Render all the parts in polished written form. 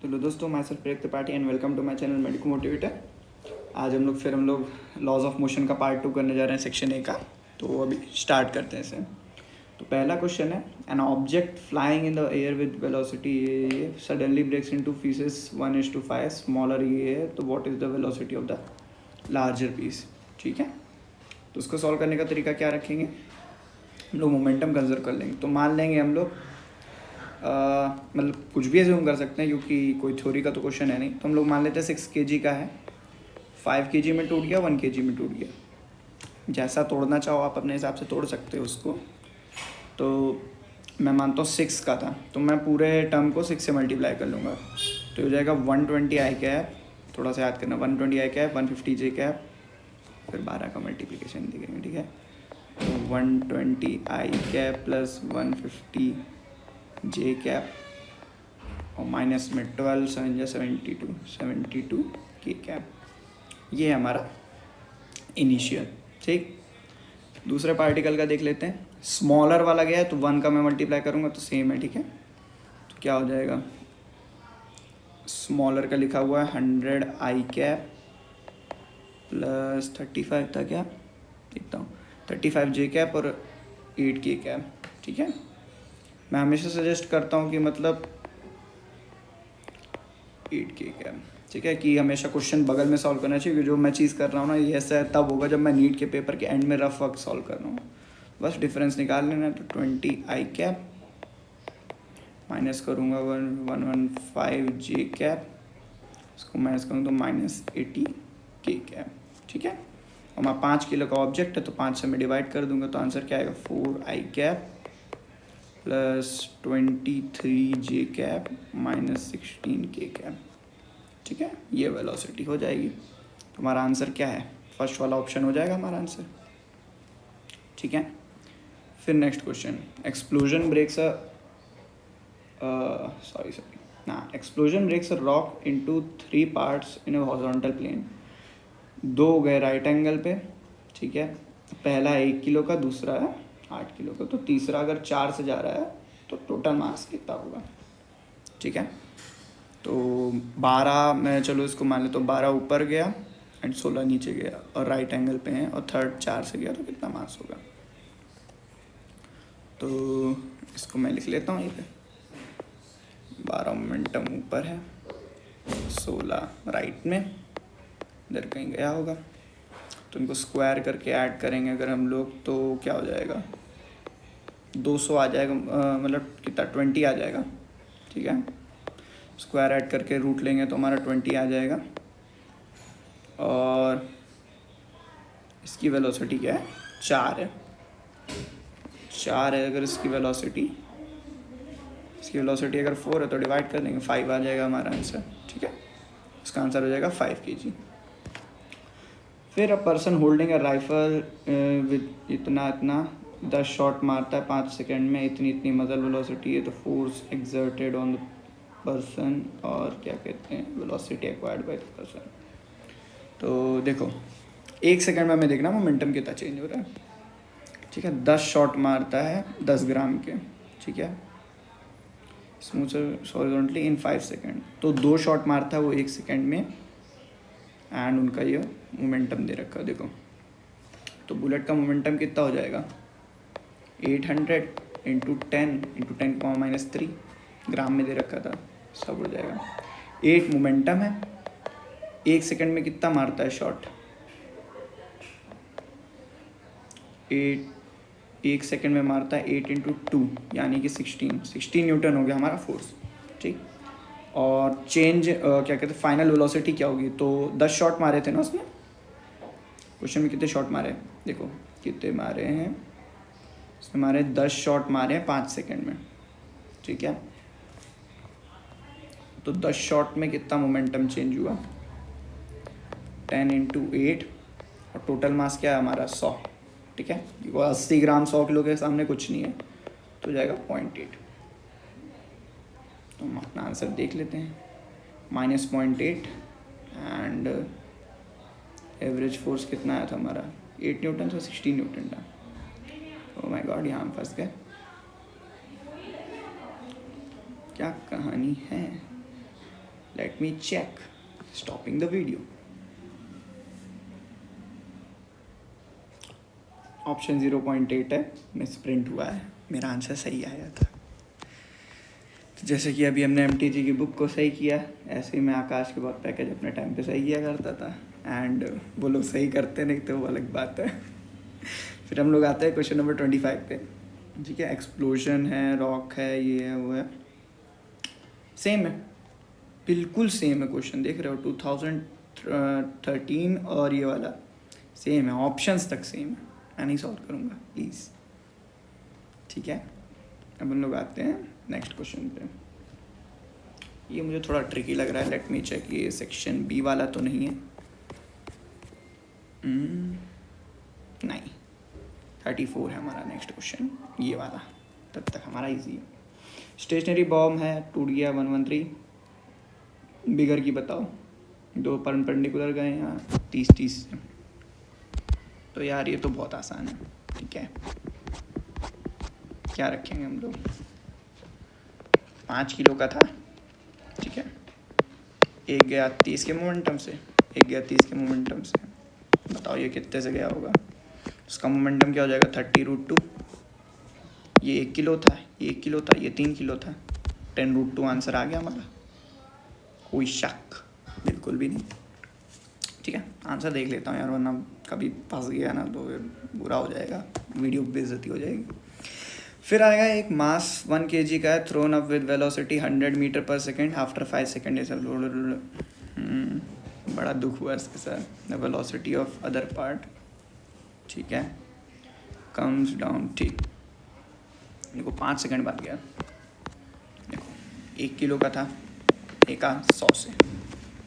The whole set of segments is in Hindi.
तो लो दोस्तों, myself Prerak Tripathi and welcome to my channel medico motivator. आज हम लोग लॉज ऑफ मोशन का पार्ट 2 करने जा रहे हैं, सेक्शन ए का। तो अभी स्टार्ट करते हैं इसे। तो पहला क्वेश्चन है, an object flying in the air with velocity ये suddenly breaks into pieces 1:5, smaller ये है, तो what is the velocity of the larger piece. ठीक है, तो उसको सॉल्व करने का तरीका क्या रखेंगे, हम लोग मोमेंटम कंजर्व कर लेंगे। तो मान लेंगे हम लोग मतलब कुछ भी एज्यूम कर सकते हैं क्योंकि कोई थ्योरी का तो क्वेश्चन है नहीं। तो हम लोग मान लेते हैं 6 kg का है, 5 kg में टूट गया, 1 kg में टूट गया। जैसा तोड़ना चाहो आप अपने हिसाब से तोड़ सकते हो उसको। तो मैं मानता हूँ 6 का था, तो मैं पूरे टर्म को 6 से मल्टीप्लाई कर लूँगा। तो हो जाएगा 120 आई कैप, थोड़ा सा याद करना, 120 आई कैप, 150 जे कैप, फिर 12 का मल्टीप्लिकेशन दिखेंगे। ठीक है, तो 120 आई कैप प्लस 150 जे कैप और माइनस में 12 72 के कैप। ये है हमारा इनिशियल। ठीक, दूसरे पार्टिकल का देख लेते हैं। स्मॉलर वाला गया है तो 1 का मैं मल्टीप्लाई करूँगा तो सेम है। ठीक है, तो क्या हो जाएगा, स्मॉलर का लिखा हुआ है 100 आई कैप प्लस 35 था, क्या लिखता हूँ, 35 जे कैप और 8 के कैप। ठीक है, मैं हमेशा सजेस्ट करता हूँ कि मतलब 8 के कैप। ठीक है, कि हमेशा क्वेश्चन बगल में सॉल्व करना चाहिए, क्योंकि जो मैं चीज़ कर रहा हूँ ना ये ऐसा है तब होगा जब मैं नीट के पेपर के एंड में रफ वर्क सॉल्व कर रहा हूँ। बस डिफरेंस निकाल लेना है। तो 20 आई कैप माइनस करूँगा 115 जे कैप, इसको माइनस करूँ तो माइनस 80 के कैप। ठीक है, और मैं 5 किलो का ऑब्जेक्ट है तो 5 से मैं डिवाइड कर दूंगा, तो आंसर क्या आएगा, 4 आई कैप प्लस 23 जे कैप माइनस 16 के कैप। ठीक है, ये वेलोसिटी हो जाएगी। तो हमारा आंसर क्या है, फर्स्ट वाला ऑप्शन हो जाएगा हमारा आंसर। ठीक है, फिर next question, explosion breaks explosion breaks a rock into 3 parts in a horizontal plane. 2 हो गए राइट एंगल पे। ठीक है, पहला 1 किलो का, दूसरा है 8 किलो का, तो तीसरा अगर 4 से जा रहा है तो टोटल मास कितना होगा। ठीक है, तो 12 मैं चलो इसको मान ले, तो 12 ऊपर गया एंड 16 नीचे गया और राइट एंगल पे है, और थर्ड 4 से गया तो कितना मास होगा। तो इसको मैं लिख लेता हूँ यहीं पे, 12 मोमेंटम ऊपर है, 16 राइट में, इधर कहीं गया होगा। तो इनको स्क्वायर करके ऐड करेंगे अगर हम लोग तो क्या हो जाएगा, 200 आ जाएगा, मतलब कितना 20 आ जाएगा। ठीक है, स्क्वायर ऐड करके रूट लेंगे तो हमारा 20 आ जाएगा। और इसकी वेलोसिटी क्या है, 4 है। 4 है अगर इसकी वेलोसिटी अगर 4 है तो डिवाइड कर देंगे, 5 आ जाएगा हमारा आंसर। ठीक है, इसका आंसर हो जाएगा 5 kg। फिर a person holding a rifle with इतना 10 शॉट मारता है 5 सेकेंड में, इतनी मजल वेलोसिटी है, तो force exerted on the person, और क्या कहते हैं, velocity acquired by the person. तो देखो 1 सेकेंड में हमें देखना मोमेंटम कितना चेंज हो रहा है। ठीक है, 10 शॉट मारता है 10 ग्राम के। ठीक है, स्मूथ हॉरिजॉन्टली इन 5 सेकेंड, तो 2 शॉट मारता है वो 1 सेकेंड में, एंड उनका ये मोमेंटम दे रखा है। देखो तो बुलेट का मोमेंटम कितना हो जाएगा, 800 इंटू 10 ग्राम में दे रखा था, सब हो जाएगा। 8 मोमेंटम है, 1 सेकेंड में कितना मारता है शॉट, 1 सेकेंड में मारता है 8 इंटू 2 यानी कि 16 न्यूटन हो गया हमारा फोर्स। ठीक, और चेंज क्या कहते हैं, फाइनल वेलोसिटी क्या होगी, तो 10 शॉट मारे थे ना उसने, क्वेश्चन में कितने शॉट मारे, देखो कितने मारे हैं उसने, मारे 10 शॉट मारे हैं 5 सेकेंड में। ठीक है, तो 10 शॉट में कितना मोमेंटम चेंज हुआ, 10 इंटू 8, और टोटल मास क्या है हमारा 100। ठीक है, वो 80 ग्राम 100 किलो के सामने कुछ नहीं है, तो जाएगा 0.8। तो हम अपना आंसर देख लेते हैं, -0.8, एंड एवरेज फोर्स कितना आया था हमारा, 8 न्यूटन से 16 न्यूटन था। ओह माय गॉड, यहाँ हम फंस गए, क्या कहानी है। Let me check, stopping the video. Option 0.8 है, मिस प्रिंट हुआ है, मेरा आंसर सही आया था। तो जैसे कि अभी हमने MTG की बुक को सही किया, ऐसे ही मैं आकाश के बहुत पैकेज अपने टाइम पे सही किया करता था, एंड वो लोग सही करते नहीं तो वो अलग बात है। फिर हम लोग आते हैं क्वेश्चन नंबर 25 पे। ठीक है, एक्सप्लोजन है, रॉक है, ये है, वो है, सेम है, बिल्कुल सेम है क्वेश्चन, देख रहे हो 2013 और ये वाला सेम है, ऑप्शंस तक सेम है। मैं नहीं सॉल्व करूँगा प्लीज़, ठीक है। अब हम लोग आते हैं नेक्स्ट क्वेश्चन पे। ये मुझे थोड़ा ट्रिकी लग रहा है, लेट मी चेक, ये सेक्शन बी वाला तो नहीं है, नहीं, 34 है हमारा नेक्स्ट क्वेश्चन, ये वाला, तब तक हमारा इजी है। स्टेशनरी बॉम्ब है, टूट गया 113, बिगर की बताओ, 2 परपेंडिकुलर गए यहाँ 30 से, तो यार ये तो बहुत आसान है, ठीक है। क्या रखेंगे हम लोग, 5 किलो का था, ठीक है, एक गया 30 के मोमेंटम से, एक गया 30 के मोमेंटम से, बताओ ये कितने से गया होगा, उसका मोमेंटम क्या हो जाएगा 30√2, ये 1 किलो था, ये 1 किलो था, ये 3 किलो था, 10√2 आंसर आ गया हमारा, कोई शक बिल्कुल भी नहीं, ठीक है। आंसर देख लेता हूँ यार, वरना कभी फंस गया ना तो बुरा हो जाएगा, वीडियो बेइज्जती हो जाएगी। फिर आएगा एक मास 1 kg का है, thrown up with velocity 100 metre per second after 5 second, ये सब बड़ा दुख हुआ इसके साथ। The velocity of other part, ठीक है, कम्स डाउन, ठीक, देखो 5 सेकेंड बाद गया, देखो 1 किलो का था, एक 100 से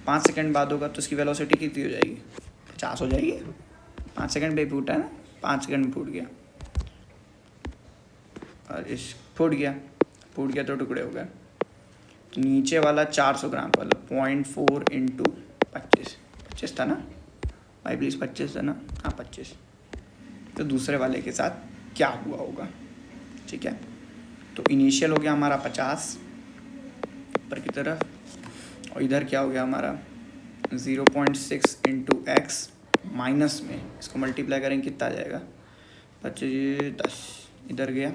5 सेकेंड बाद होगा तो उसकी वेलोसिटी कितनी हो जाएगी, 50 हो जाएगी। 5 सेकेंड पे फूटा है ना, 5 सेकेंड में फूट गया, और इस फूट गया तो टुकड़े हो गए, तो नीचे वाला 400 ग्राम वाला 0.4 × 25 था ना भाई, प्लीज़ 25 था ना, हाँ 25, तो दूसरे वाले के साथ क्या हुआ होगा, ठीक है। तो इनिशियल हो गया हमारा 50 ऊपर की तरफ, और इधर क्या हो गया हमारा 0.6 × x, माइनस में इसको मल्टीप्लाई करेंगे कितना आ जाएगा, 25 10, इधर गया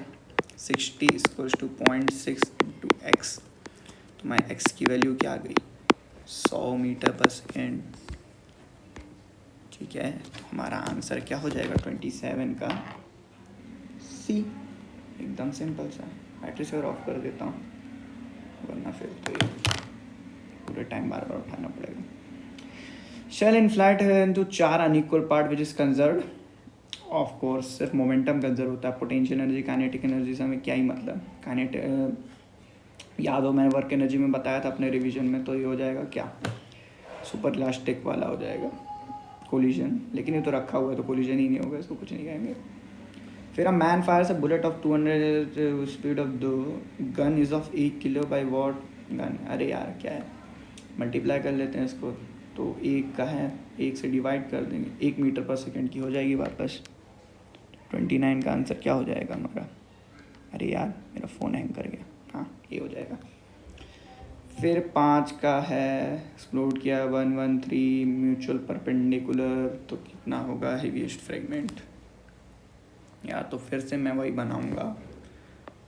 60 = 0.6 × x, तो मैं x की वैल्यू क्या आ गई 100 मीटर पर सेकेंड, ठीक है। तो हमारा आंसर क्या हो जाएगा 27 का C, एकदम सिंपल सा। मैट्रिक्स और ऑफ कर देता हूँ, वरना फिर तो ये पूरे टाइम बार बार उठाना पड़ेगा। शेल इन फ्लाइट है into 4 unequal part which is conserved, of course सिर्फ मोमेंटम कंजर्व होता है, पोटेंशियल एनर्जी काइनेटिक एनर्जी से हमें क्या ही मतलब। याद हो मैंने वर्क एनर्जी में बताया था अपने रिवीजन में, तो ये हो जाएगा क्या, सुपर इलास्टिक वाला हो जाएगा कोलिजन, लेकिन ये तो रखा हुआ है तो कोलिजन ही नहीं होगा, इसको कुछ नहीं कहेंगे। फिर a man Fyers a bullet of 200 speed of the gun is of 1 kilo by what gun, अरे यार क्या है, मल्टीप्लाई कर लेते हैं इसको, तो 1 का है 1 से डिवाइड कर देंगे, 1 मीटर पर सेकेंड की हो जाएगी वापस, 29 का आंसर क्या हो जाएगा हमारा, अरे यार मेरा फ़ोन हैंग कर गया, हाँ ये हो जाएगा। फिर 5 का है एक्सप्लोड किया 113 म्यूचुअल परपेंडिकुलर, तो कितना होगा हेवीएस्ट फ्रेगमेंट, या तो फिर से मैं वही बनाऊंगा,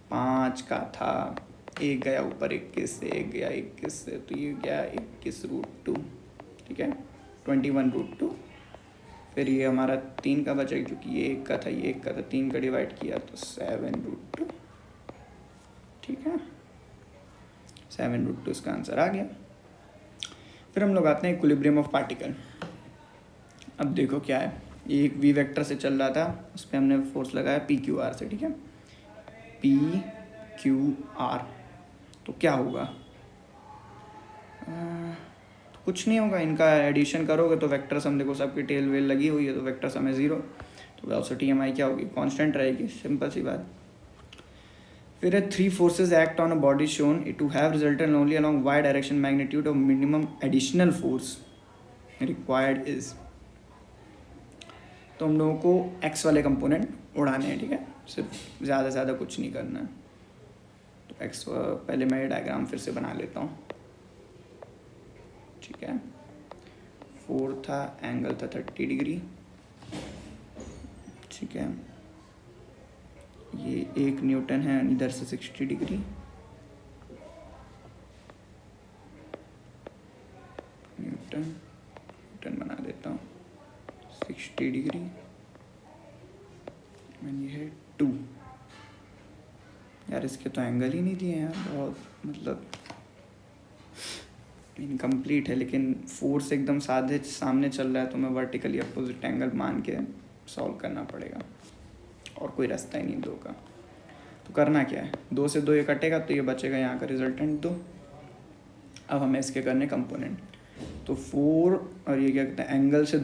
5 का था, एक गया ऊपर 21 से, एक गया 21 से, तो ये गया 21√2, ठीक है, 21√2। फिर ये हमारा 3 का बचा क्योंकि ये 1 का था, ये 1 का था, 3 का डिवाइड किया तो 7√2, ठीक है, 7√2 इसका आंसर आ गया। फिर हम लोग आते हैं इक्विलिब्रियम ऑफ पार्टिकल। अब देखो क्या है, एक वी वेक्टर से चल रहा था, उस पर हमने फोर्स लगाया PQR से, ठीक है, PQR, तो क्या होगा, तो कुछ नहीं होगा, इनका एडिशन करोगे तो वेक्टर सम देखो सबकी टेल वेल लगी हुई है, तो वेक्टर सम है 0, तो वेलोसिटी हमारी क्या होगी, कांस्टेंट रहेगी, सिंपल सी बात। फिर 3 forces act on a body shown to have resulted only along y direction, magnitude of minimum additional force required is, तो हम लोगों को एक्स वाले कंपोनेंट उड़ाने हैं, ठीक है, सिर्फ ज़्यादा से ज़्यादा कुछ नहीं करना है। तो एक्स, पहले मैं ये डायग्राम फिर से बना लेता हूँ, ठीक है। 4 था, एंगल था 30 डिग्री, ठीक है। ये 1 न्यूटन है, इधर से 60 डिग्री, न्यूटन बना देता हूँ 60 डिग्री, ये है 2। यार इसके तो एंगल ही नहीं दिए यार, बहुत मतलब इनकम्प्लीट है। लेकिन फोर्स एकदम साधे सामने चल रहा है तो मैं वर्टिकली अपोजिट एंगल मान के सॉल्व करना पड़ेगा, और कोई रास्ता ही नहीं 2 का। तो करना क्या है, 2 से 2 ये कटेगा तो ये बचेगा यहाँ का रिजल्टेंट 2। अब हमें इसके करने कंपोनेंट, तो 4 और ये क्या कहते हैं, एंगल से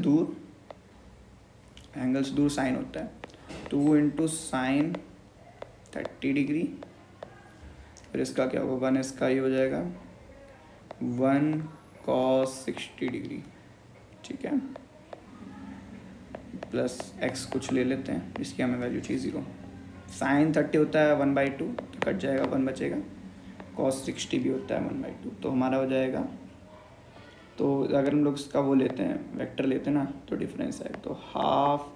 दूर साइन होता है, 2 इंटू साइन 30 डिग्री, फिर इसका क्या होगा 1, इसका ये हो जाएगा 1 cos 60 डिग्री, ठीक है, प्लस x कुछ ले लेते हैं, इसकी हमें वैल्यू चाहिए 0। साइन 30 होता है 1/2 तो कट जाएगा, 1 बचेगा। cos 60 भी होता है 1/2, तो हमारा हो जाएगा। तो अगर हम लोग इसका वो लेते हैं, वेक्टर लेते हैं ना, तो डिफरेंस है, तो half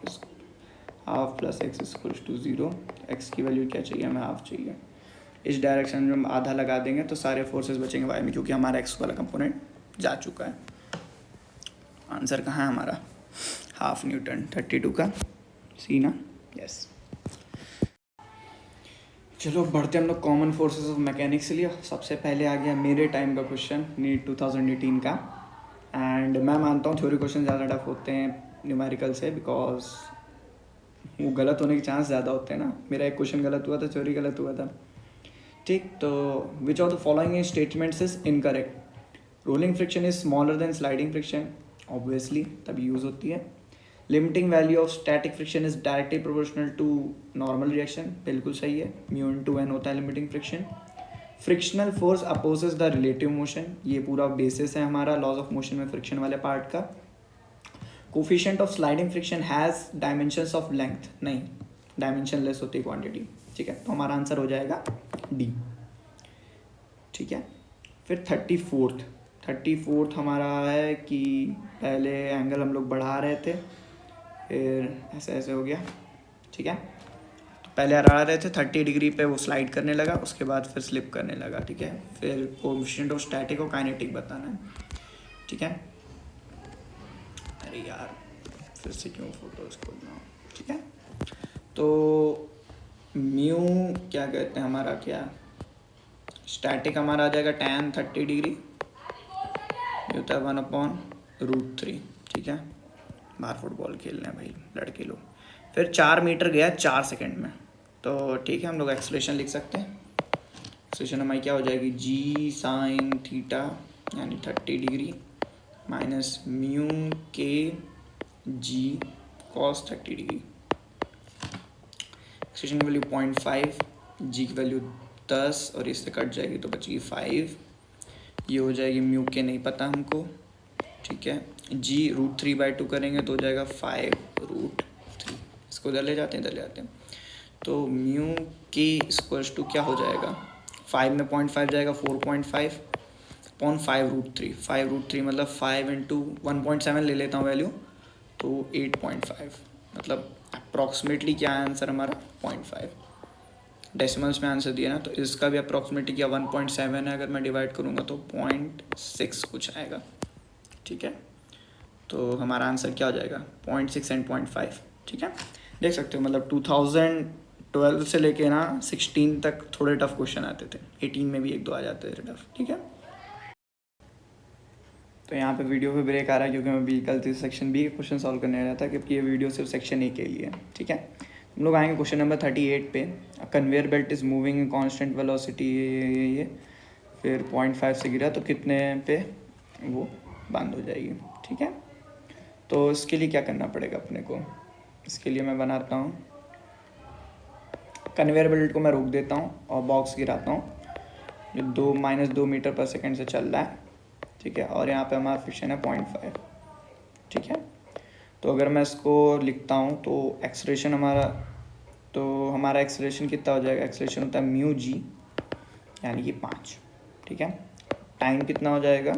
plus x equals to 0। X की वैल्यू क्या चाहिए, हमें हाफ चाहिए। इस डायरेक्शन में हम आधा लगा देंगे तो सारे फोर्सेस बचेंगे वाई में, क्योंकि हमारा एक्स वाला कंपोनेंट जा चुका है। आंसर कहाँ है हमारा, हाफ न्यूटन 32 का, सी ना, यस। चलो बढ़ते हम लोग कॉमन फोर्सेस ऑफ मैकेनिक्स के लिए। सबसे पहले आ गया मेरे टाइम का क्वेश्चन, नीट 2018 का। एंड मैं मानता हूँ थ्योरी क्वेश्चन ज़्यादा टफ होते हैं न्यूमेरिकल से, बिकॉज वो गलत होने के चांस ज़्यादा होते हैं ना। मेरा एक क्वेश्चन गलत हुआ था, थ्योरी गलत हुआ था, ठीक। तो which of the following statements is incorrect, rolling friction is smaller than sliding friction, obviously तभी यूज़ होती है। Limiting value of static friction is directly proportional to normal reaction, बिल्कुल सही है, म्यू इनटू एन होता है limiting friction. Frictional force opposes the relative motion, ये पूरा बेसिस है हमारा लॉज ऑफ मोशन में फ्रिक्शन वाले पार्ट का। Coefficient of sliding friction has dimensions of length, नहीं डायमेंशन लेस होती है क्वांटिटी, ठीक है। तो हमारा आंसर हो जाएगा डी, ठीक है। फिर 34th हमारा है कि पहले एंगल हम लोग बढ़ा रहे थे, फिर ऐसे हो गया, ठीक है। तो पहले बढ़ा रहे थे 30 डिग्री पे, वो स्लाइड करने लगा, उसके बाद फिर स्लिप करने लगा, ठीक है। फिर कोएफिशिएंट ऑफ स्टैटिक और काइनेटिक बताना है, ठीक है। अरे यार फिर से क्यों फोटोज खोलना, ठीक है। तो म्यू क्या कहते हैं हमारा, क्या स्टैटिक हमारा आ जाएगा tan 30 डिग्री, ये होता है 1/√3, ठीक है। बाहर फुटबॉल खेलना है भाई लड़के लोग। फिर 4 मीटर गया 4 सेकंड में, तो ठीक है हम लोग एक्सलेशन लिख सकते हैं। एक्सलेशन हमारी क्या हो जाएगी, जी साइन थीटा यानी 30 डिग्री माइनस म्यू के जी कॉस 30 डिग्री। एक्सलेशन की वैल्यू 0.5, जी की वैल्यू 10 और इससे कट जाएगी तो बचेगी 5, ये हो जाएगी म्यू के नहीं पता हमको, ठीक है। जी √3/2 करेंगे तो हो जाएगा 5√3, इसको इधर ले जाते हैं, तो म्यू के इक्वल्स टू क्या हो जाएगा, 5 में 0.5 जाएगा 4.5 अपॉन 5√3, 5√3 मतलब 5 इंटू 1.7 ले लेता हूँ वैल्यू, तो 8.5, मतलब अप्रॉक्सीमेटली क्या है आंसर हमारा 0.5। डेसिमल्स में आंसर दिया ना, तो इसका भी अप्रॉक्सीमेटली क्या 1.7 है, अगर मैं डिवाइड करूँगा तो 0.6 कुछ आएगा, ठीक है। तो हमारा आंसर क्या हो जाएगा 0.6 एंड 0.5, ठीक है। देख सकते हो मतलब 2012 से लेके ना 16 तक थोड़े टफ क्वेश्चन आते थे, 18 में भी 1-2 आ जाते थे टफ, ठीक है। तो यहाँ पे वीडियो पे ब्रेक आ रहा है क्योंकि मैं भी कल सेक्शन बी का क्वेश्चन सॉल्व करने आया था, क्योंकि ये वीडियो सिर्फ सेक्शन ए के लिए, ठीक है। हम लोग आएंगे क्वेश्चन नंबर 38 पे। Conveyor belt is moving in constant velocity, ये फिर 0.5 से गिरा तो कितने पे वो बंद हो जाएगी, ठीक है। तो इसके लिए क्या करना पड़ेगा अपने को, इसके लिए मैं बनाता हूँ, कन्वेयर बेल्ट को मैं रोक देता हूँ और बॉक्स गिराता हूँ जो -2 मीटर पर सेकेंड से चल रहा है, ठीक है। और यहाँ पे हमारा फ्रिक्शन है 0.5, ठीक है। तो अगर मैं इसको लिखता हूँ तो एक्सलेशन हमारा एक्सलेशन कितना हो जाएगा, एक्सलेशन होता है म्यू जी यानी कि 5, ठीक है। टाइम कितना हो जाएगा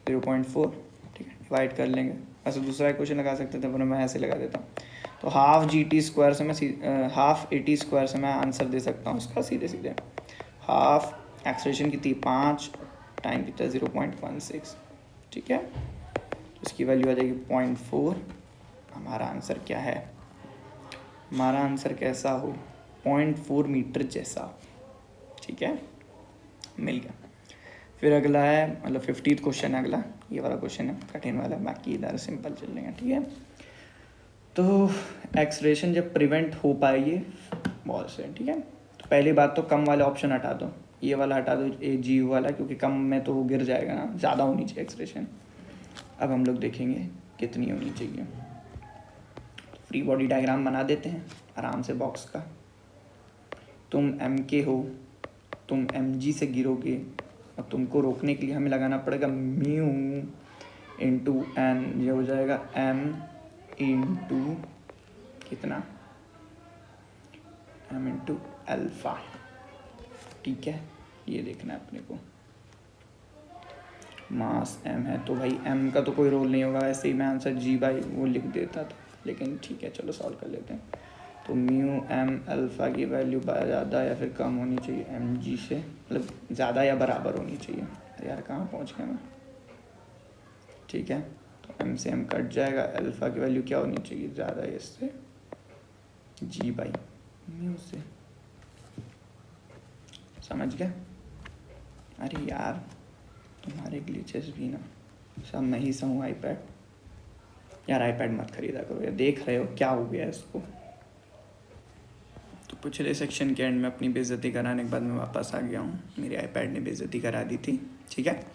0.4, ठीक है, डिवाइड कर लेंगे। ऐसे दूसरा क्वेश्चन लगा सकते थे पर मैं ऐसे लगा देता हूँ। तो हाफ GT स्क्वायर से मैं हाफ AT स्क्वायर से मैं आंसर दे सकता हूँ उसका सीधे सीधे। हाफ एक्सलेशन कितनी 5, टाइम कितना 0.16, ठीक है, इसकी वैल्यू आ जाएगी 0.4। हमारा आंसर क्या है, हमारा आंसर कैसा हो, 0.4 मीटर जैसा, ठीक है, मिल गया। फिर अगला है, मतलब 50th क्वेश्चन है अगला, ये वाला क्वेश्चन है कठिन वाला, बाकी इधर सिंपल चल लेंगे, ठीक है। तो एक्सलेशन जब प्रिवेंट हो पाएगी बॉल से, ठीक है, तो पहली बात तो कम वाले ऑप्शन हटा दो, ये वाला हटा दो, G वाला, क्योंकि कम में तो वो गिर जाएगा ना, ज़्यादा होनी चाहिए एक्सलेशन। अब हम लोग देखेंगे कितनी होनी चाहिए। फ्री बॉडी डायग्राम बना देते हैं आराम से बॉक्स का। तुम MK हो, तुम MG से गिरोगे, और तुमको रोकने के लिए हमें लगाना पड़ेगा म्यू इंटू एन, ये हो जाएगा M इंटू कितना, M इंटू अल्फा, ठीक है। ये देखना है अपने को, मास M है तो भाई M का तो कोई रोल नहीं होगा, वैसे ही मैं आंसर G बाई वो लिख देता था, लेकिन ठीक है चलो सॉल्व कर लेते हैं। तो म्यू M अल्फ़ा की वैल्यू ज़्यादा या फिर कम होनी चाहिए MG से, मतलब ज़्यादा या बराबर होनी चाहिए। अरे यार कहाँ पहुँच गया मैं, ठीक है, तो M से M कट जाएगा, अल्फ़ा की वैल्यू क्या होनी चाहिए, ज़्यादा है इससे, G बाई म्यू से, समझ गया। अरे यार तुम्हारे ग्लिचेस भी ना, सब मैं ही सहूँ iPad, यार iPad मत खरीदा करो यार, देख रहे हो क्या हो गया इसको। तो पिछले सेक्शन के एंड में अपनी बेइज्जती कराने के बाद मैं वापस आ गया हूँ, मेरे iPad ने बेइज्जती करा दी थी, ठीक है।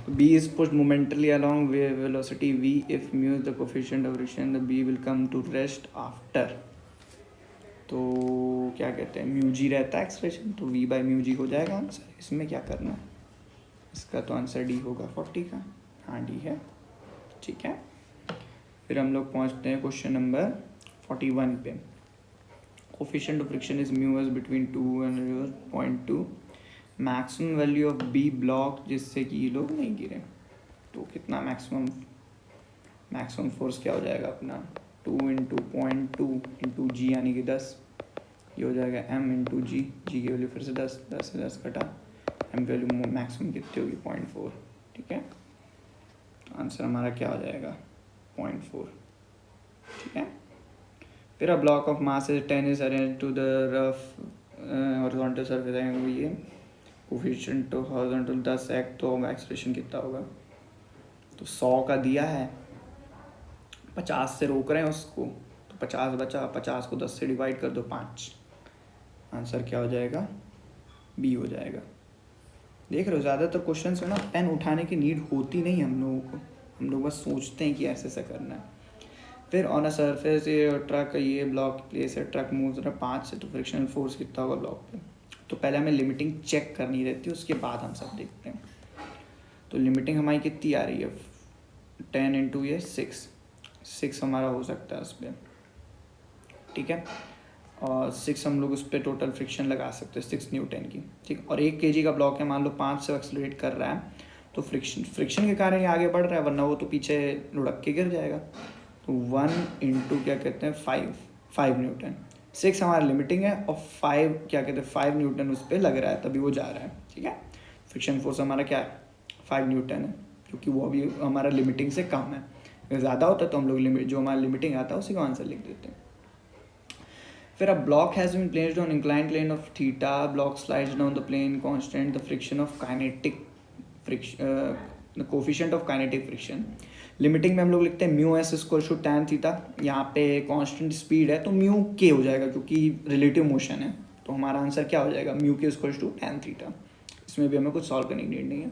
B is pushed momentarily along velocity v if mu is the coefficient of friction, the B will come to rest after। तो क्या कहते हैं, म्यू जी रहता है एक्सप्रेशन, तो V बाई म्यू जी हो जाएगा आंसर। इसमें क्या करना, इसका तो आंसर डी होगा 40 का, हाँ डी है, ठीक है। फिर हम लोग पहुंचते हैं क्वेश्चन नंबर 41 पे। Coefficient of friction is mu as between 2 and 0.2, maximum value of B block जिससे कि ये लोग नहीं गिरे, तो कितना मैक्सिमम फोर्स क्या हो जाएगा अपना, 2 इंटू 0.2 इंटू जी यानी कि 10, ये हो जाएगा M इंटू जी की वैल्यू फिर से 10 से 10 कटा, M की वैल्यू मैक्सिमम कितनी होगी 0.4, ठीक है। तो आंसर हमारा क्या हो जाएगा 0.4, ठीक है। फिर a block of mass is 10 is arrange to the rough horizontal surface, ये कोफिशिएंट ऑफ हॉरिजॉन्टल 10 तो एक्सप्रेशन कितना होगा, तो 100 का दिया है, 50 से रोक रहे हैं उसको, तो 50 बचा, 50 को 10 से डिवाइड कर दो 5, आंसर क्या हो जाएगा B हो जाएगा। देख रहे हो ज़्यादातर क्वेश्चन में ना पेन उठाने की नीड होती नहीं हम लोगों को, हम लोग बस सोचते हैं कि ऐसे ऐसा करना है। फिर ऑन अ सरफेस ये ट्रक, ये ब्लॉक प्लेस है, ट्रक मूव 5 से, तो फ्रिक्शनल फोर्स कितना होगा ब्लॉक पे, तो पहले हमें लिमिटिंग चेक करनी रहती है, उसके बाद हम सब देखते हैं। तो लिमिटिंग हमारी कितनी आ रही है 10 इंटू ये 6 हमारा हो सकता है उस पर, ठीक है, और 6 हम लोग उस पर टोटल फ्रिक्शन लगा सकते हैं 6 न्यूटन की, ठीक। और 1 kg का ब्लॉक है, मान लो 5 से एक्सलरेट कर रहा है, तो फ्रिक्शन के कारण ये आगे बढ़ रहा है, वरना वो तो पीछे लुढ़क के गिर जाएगा। तो 1 इंटू क्या कहते हैं 5 न्यूटन, 6 हमारा लिमिटिंग है, और 5 क्या कहते हैं 5 न्यूटन उस पर लग रहा है, तभी वो जा रहा है, ठीक है। फ्रिक्शन फोर्स हमारा क्या है 5 न्यूटन है, क्योंकि वो अभी हमारा लिमिटिंग से कम है, अगर ज़्यादा होता तो हम लोग जो हमारा लिमिटिंग आता है उसी को आंसर लिख देते हैं। फिर a block has been placed on inclined plane of theta, block slides down the plane, constant the friction of kinetic friction, coefficient of kinetic friction. Limiting में हम लोग लिखते हैं mu S equal to tan theta, यहाँ पे कांस्टेंट स्पीड है तो म्यू के हो जाएगा, क्योंकि रिलेटिव मोशन है, तो हमारा आंसर क्या हो जाएगा म्यू के इक्वल टू टैन थीटा। इसमें भी हमें कुछ सॉल्व करने की नीड नहीं है।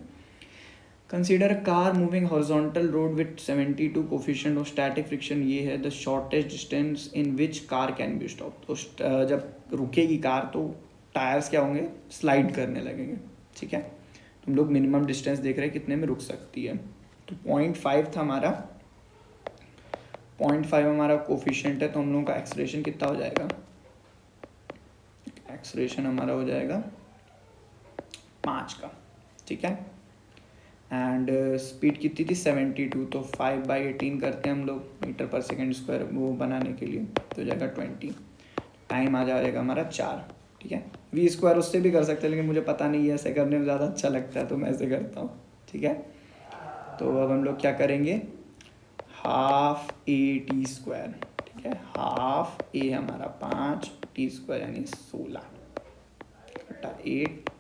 Consider a car moving horizontal road with 72 coefficient of static friction, ये है the shortest distance in which car can be stop. तो जब रुकेगी कार तो टायर्स क्या होंगे स्लाइड करने लगेंगे, ठीक है। तो हम लोग मिनिमम डिस्टेंस देख रहे हैं कितने में रुक सकती है, तो 0.5 था हमारा, 0.5 हमारा कोफिशिएंट है, तो हम लोगों का एक्सलेशन कितना हो जाएगा, एक्सलेशन हमारा हो जाएगा 5 का, ठीक है। एंड स्पीड कितनी थी 72, तो 5/18 करते हैं हम लोग मीटर पर सेकेंड स्क्वायर वो बनाने के लिए, तो हो जाएगा 20। टाइम आ जाएगा हमारा 4, ठीक है। वी स्क्वायर उससे भी कर सकते हैं, लेकिन मुझे पता नहीं है, ऐसे करने में ज़्यादा अच्छा लगता है तो मैं ऐसे करता हूँ, ठीक है। तो अब हम लोग क्या करेंगे, हाफ AT², ठीक है। हाफ ए हमारा 5, T² यानी 16 बटा 8,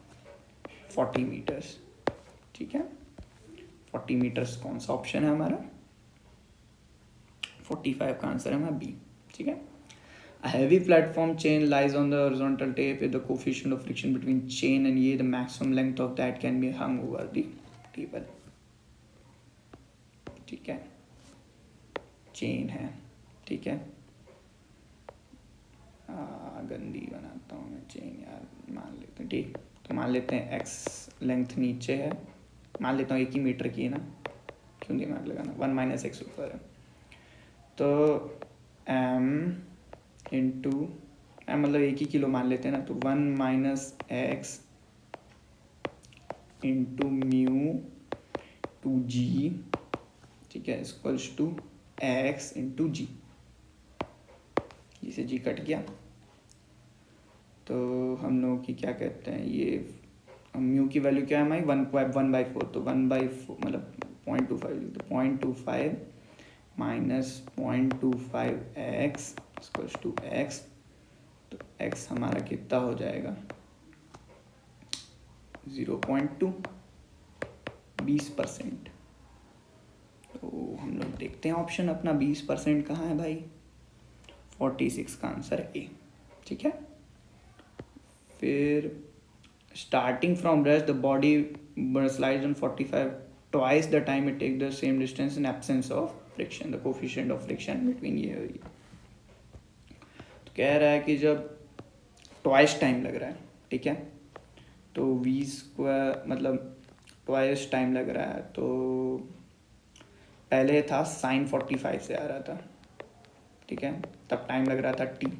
40 मीटर्स, ठीक है। 40 मीटर्स कौन सा ऑप्शन है हमारा, 45 का आंसर है हमारा बी, ठीक है। A heavy platform chain lies on the horizontal tape with the coefficient of friction between chain and ये the maximum length of that can be hung over the table, ठीक है। चेन है, ठीक है। गंदी बनाता हूँ मैं चेन यार, मान लेते हैं, ठीक। तो मान लेते हैं x लेंथ नीचे है, मान लेता हूँ 1 ही मीटर की है ना, क्यों दिमाग लगाना, 1 - x ऊपर है, तो m इंटू एम मतलब 1 ही किलो मान लेते हैं ना, तो 1 - x इंटू म्यू टू जी, ठीक है, इक्वल्स टू x इंटू जी, जिसे जी कट गया, तो हम लोग की क्या कहते हैं, ये म्यू की वैल्यू क्या है हमारी 1/4, तो 1/4 मतलब 0.25, तो 0.25 minus 0.25x equals to x, तो x हमारा कितना हो जाएगा 0.2, 20%। तो हम लोग देखते हैं ऑप्शन अपना 20% कहाँ है भाई, 46 का आंसर है ए, ठीक है। फिर starting from rest the body slides on 45 twice the time it take the same distance in absence of friction, the coefficient of friction between ये और ये। तो कह रहा है कि जब ट्वाइस टाइम लग रहा है, ठीक है, तो v² मतलब ट्वाइस टाइम लग रहा है, तो पहले था sin 45 से आ रहा था, ठीक है, तब टाइम लग रहा था t,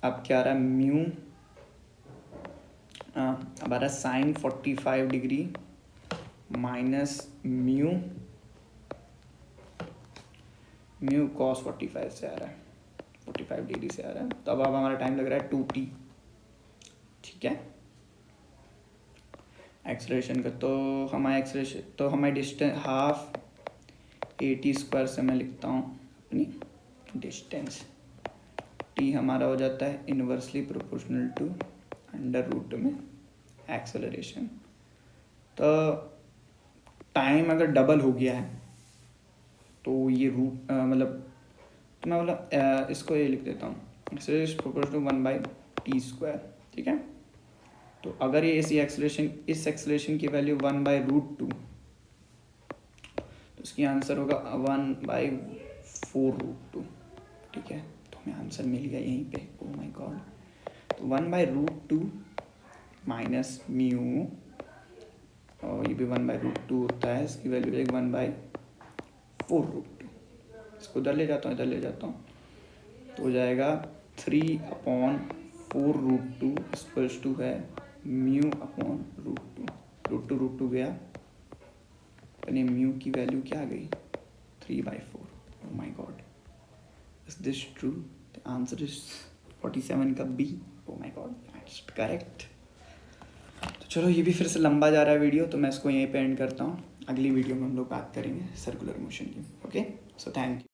अब क्या आ रहा है म्यू, अब आ रहा है sin 45 degree minus mu cos 45 से आ रहा है, 45 डिग्री से आ रहा है, तो अब हमारा टाइम लग रहा है 2t, ठीक है। एक्सलेरेशन का तो हमारी डिस्टेंस हाफ AT² से मैं लिखता हूँ अपनी डिस्टेंस, t हमारा हो जाता है इन्वर्सली प्रोपोर्शनल टू √2 में एक्सेलरेशन। तो टाइम अगर डबल हो गया है तो ये मतलब तो मैं बोला इसको ये लिख देता हूँ, एक्सेलरेशन प्रोपोर्शनल टू 1/t², ठीक है। तो अगर ये इस एक्सेलरेशन की वैल्यू 1/√2, तो इसकी आंसर होगा 1/4√2, ठीक है। तो हमें आंसर मिल गया यहीं पे, ओह माय गॉड। तो 1/√2 माइनस म्यू, और ये भी 1/√2 होता है, इसकी वैल्यू एक 1/4√2, इसको इधर ले जाता हूँ, तो हो जाएगा 3/4√2 इक्वल्स टू है μ/√2, √2 गया, अपने म्यू की वैल्यू क्या आ गई 3/4। Oh my god, is this true, the answer is 47 का B, oh my god that's correct. तो चलो ये भी फिर से लंबा जा रहा है वीडियो, तो मैं इसको यहीं पे एंड करता हूँ, अगली वीडियो में हम लोग बात करेंगे सर्कुलर मोशन की, ओके। So thank you.